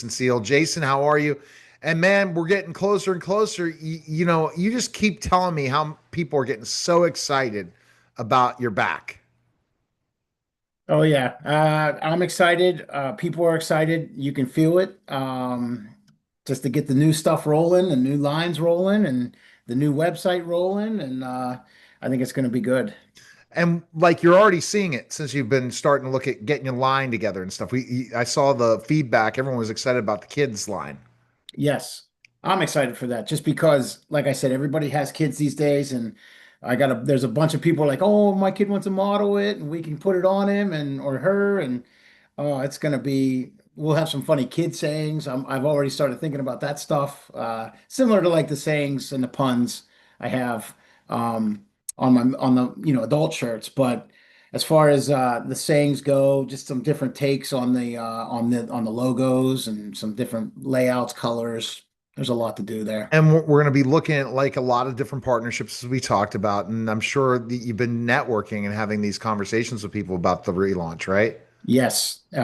Jason Seal. Jason, how are you? And man, we're getting closer and closer. You just keep telling me how people are getting so excited about your back. Oh yeah, I'm excited. People are excited. You can feel it. Just to get the new stuff rolling, the new lines rolling, and the new website rolling, and I think it's going to be good. And like you're already seeing it since you've been starting to look at getting your line together and stuff. I saw the feedback. Everyone was excited about the kids line. Yes, I'm excited for that. Just because, like I said, everybody has kids these days, and there's a bunch of people like, oh, my kid wants to model it, and we can put it on him and or her, and oh, it's gonna be. We'll have some funny kid sayings. I've already started thinking about that stuff. Similar to like the sayings and the puns I have on the adult shirts. But as far as the sayings go, just some different takes on the logos and some different layouts, colors. There's a lot to do there. And we're going to be looking at like a lot of different partnerships as we talked about. And I'm sure that you've been networking and having these conversations with people about the relaunch, right? Yes, I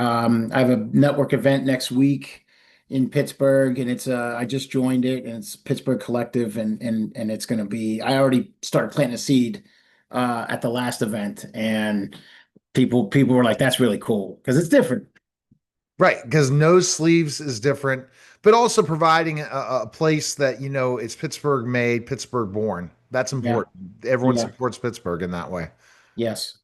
have a network event next week in Pittsburgh, and it's I just joined it, and it's Pittsburgh Collective, and it's going to be. I already started planting a seed at the last event, and people were like, "That's really cool," because it's different. Right. Because nose sleeves is different, but also providing a place that, it's Pittsburgh made, Pittsburgh born. That's Yeah, important. Everyone yeah, supports Pittsburgh in that way. yes.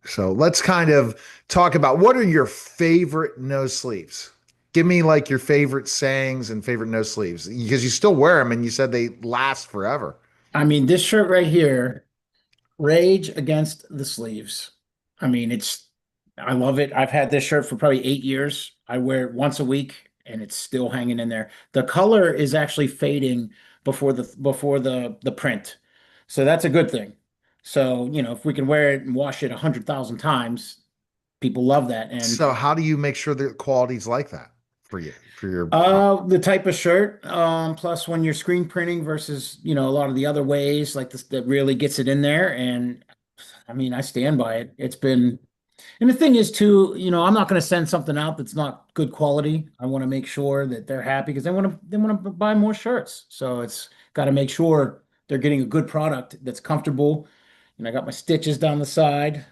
So let's kind of talk about what are your favorite nose sleeves? Give me like your favorite sayings and favorite nose sleeves because you still wear them and you said they last forever. I mean, this shirt right here. Rage against the sleeves. I mean, I love it. I've had this shirt for probably 8 years. I wear it once a week and it's still hanging in there. The color is actually fading before the print. So that's a good thing. So, if we can wear it and wash it 100,000 times, people love that. And So how do you make sure the quality's like that for you, for your the type of shirt, plus when you're screen printing versus, a lot of the other ways like this that really gets it in there. And I mean, I stand by it. It's been, and the thing is too, I'm not going to send something out that's not good quality. I want to make sure that they're happy because they want to buy more shirts. So it's got to make sure they're getting a good product that's comfortable. And I got my stitches down the side.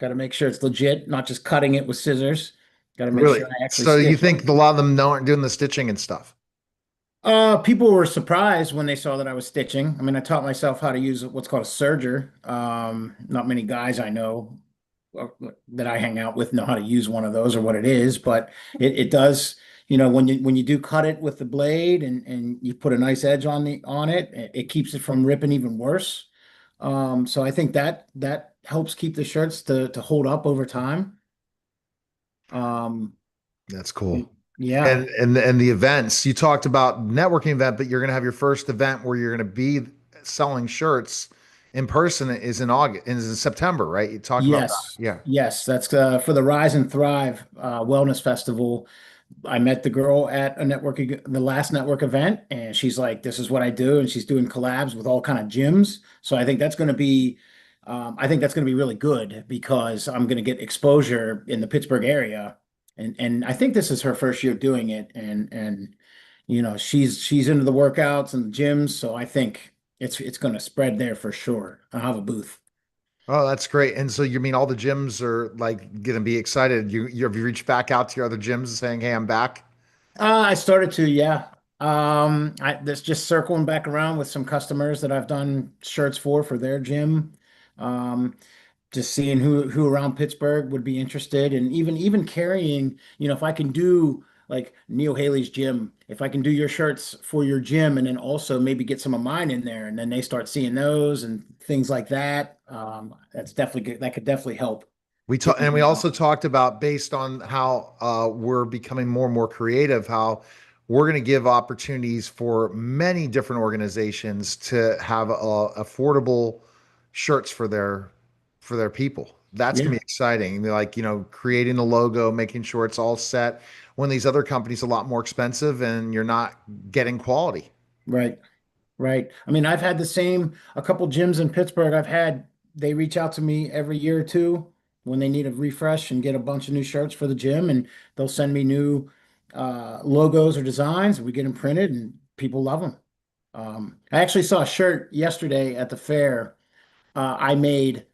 Got to make sure it's legit, not just cutting it with scissors. Got to make really? sure I actually So you stitch think them. a lot of them aren't doing the stitching and stuff? People were surprised when they saw that I was stitching. I mean, I taught myself how to use what's called a serger. Not many guys I know that I hang out with know how to use one of those or what it is, but it does, when you do cut it with the blade and you put a nice edge on it, it keeps it from ripping even worse. So I think that helps keep the shirts to hold up over time. Um, That's cool. yeah. And the events you talked about networking event, but you're going to have your first event where you're going to be selling shirts in person is in August, is in September, right? You talked about that. Yes. Yeah. Yes, that's for the Rise and Thrive Wellness Festival. I met the girl at the last network event, and she's like, "This is what I do," and she's doing collabs with all kind of gyms. So I think that's going to be really good because I'm going to get exposure in the Pittsburgh area, and I think this is her first year doing it, and she's into the workouts and the gyms, so I think it's going to spread there for sure. I'll have a booth. Oh, that's great. And so you mean all the gyms are like going to be excited? You have you reached back out to your other gyms saying, "Hey, I'm back." I started to, yeah. That's just circling back around with some customers that I've done shirts for their gym. Um, just seeing who around Pittsburgh would be interested, and even carrying, if I can do like Neil Haley's gym, if I can do your shirts for your gym, and then also maybe get some of mine in there, and then they start seeing those and things like that. That's definitely good. That could definitely help We get talked, the and we word also out. talked about based on how we're becoming more and more creative, how we're going to give opportunities for many different organizations to have affordable shirts for their people. That's going to Yeah, be exciting. Like, creating the logo, making sure it's all set when these other companies are a lot more expensive and you're not getting quality. right. Right. I mean, I've had a couple gyms in Pittsburgh. They reach out to me every year or two when they need a refresh and get a bunch of new shirts for the gym, and they'll send me new. logos or designs. We get them printed and people love them. I actually saw a shirt yesterday at the fair. I made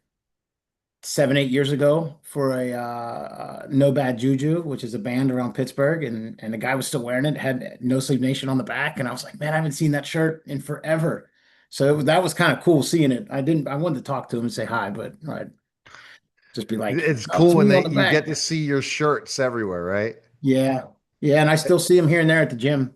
7, 8 years ago for a No Bad Juju, which is a band around Pittsburgh, and the guy was still wearing it, had No Sleep Nation on the back, and I was like, man, I haven't seen that shirt in forever. So that was kind of cool seeing it. I wanted to talk to him and say hi, but I'd just be like, It's oh, it's cool when me on they the you get back. to see your shirts everywhere, right? Yeah, yeah, and I still see him here and there at the gym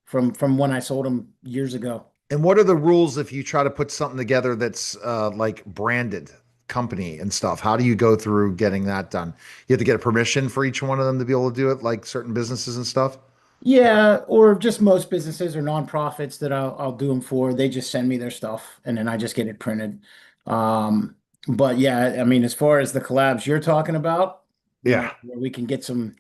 from when I sold him years ago. And what are the rules if you try to put something together that's like branded company and stuff? How do you go through getting that done? You have to get a permission for each one of them to be able to do it, like certain businesses and stuff. Yeah, or just most businesses or nonprofits that I'll do them for. They just send me their stuff and then I just get it printed. Um, but yeah, I mean, as far as the collabs you're talking about, Yeah. where we can get some,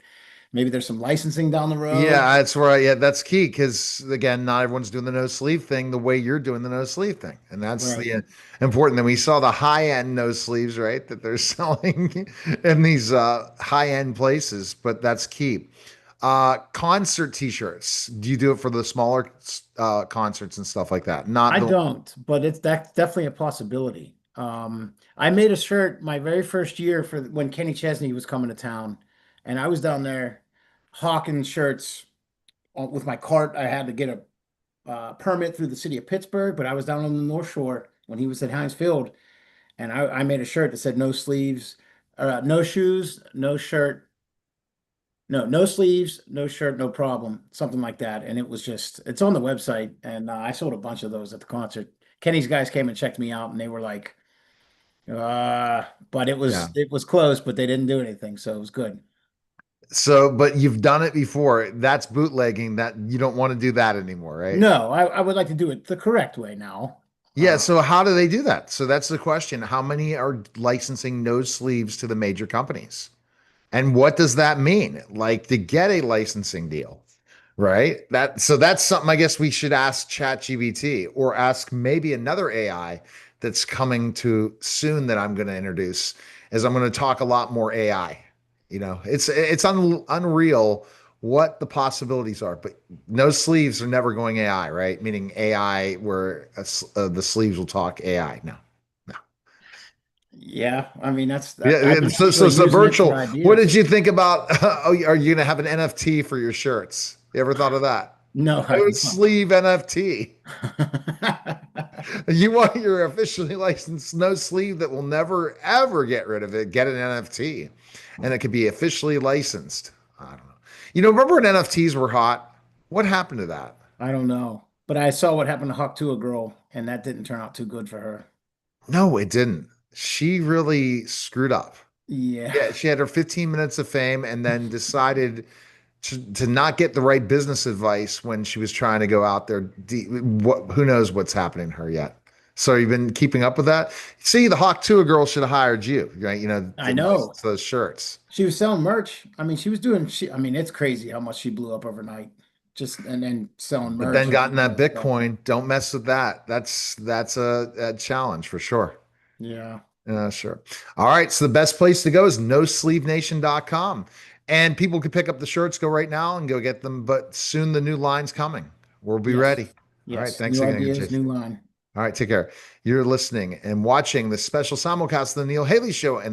maybe there's some licensing down the road. Yeah, that's right. Yeah, that's key because again, not everyone's doing the no sleeve thing the way you're doing the no sleeve thing, and that's Right. the important. Then we saw the high end no sleeves, right? That they're selling in these high end places, but that's key. Concert t-shirts. Do you do it for the smaller concerts and stuff like that? Not I the don't, but that's definitely a possibility. I made a shirt my very first year for when Kenny Chesney was coming to town, and I was down there hawking shirts with my cart. I had to get a permit through the city of Pittsburgh, but I was down on the North Shore when he was at Heinz Field, and I made a shirt that said no sleeves, no shoes, no shirt, no sleeves, no shirt, no problem, something like that. And it was just, it's on the website, and I sold a bunch of those at the concert. Kenny's guys came and checked me out, and they were like, but it yeah. was close, but they didn't do anything, so it was good. So, but you've done it before. That's bootlegging. That you don't want to do that anymore, right? No, I would like to do it the correct way now. Yeah, so how do they do that? So that's the question. How many are licensing no sleeves to the major companies? And what does that mean? Like to get a licensing deal, right? That's something I guess we should ask ChatGPT or ask maybe another AI that's coming to soon that I'm going to introduce is I'm going to talk a lot more AI. It's unreal what the possibilities are, but no sleeves are never going AI, right? Meaning AI where the sleeves will talk AI. No. No. Yeah, I mean I've Yeah, been so actually using it for virtual. What did ideas. you think about? Oh, are you gonna have an NFT for your shirts? You ever thought of that? No, No I've not. sleeve NFT. You want your officially licensed no sleeve that will never ever get rid of it. Get an NFT, and it could be officially licensed. I don't know. Remember when NFTs were hot? What happened to that? I don't know, but I saw what happened to Hawk to a girl, and that didn't turn out too good for her. No, it didn't. She really screwed up. Yeah, Yeah, she had her 15 minutes of fame and then decided to not get the right business advice when she was trying to go out there. Who knows what's happening to her yet? So you've been keeping up with that? See, the Hawk Tuah girl should have hired you, right? I To know. license those shirts. She was selling merch. I mean, she was doing. I mean, it's crazy how much she blew up overnight. Just and then selling But merch then and gotten doing all that that stuff. Bitcoin. Don't mess with that. That's a challenge for sure. Yeah. Yeah, sure. All right. So the best place to go is nosleevenation.com. And people can pick up the shirts, go right now and go get them. But soon the new line's coming. We'll be Yes. ready. All right. Yes. Thanks New again, ideas, Jason. new line. All right. Take care. You're listening and watching the special simulcast of the Neil Haley Show. And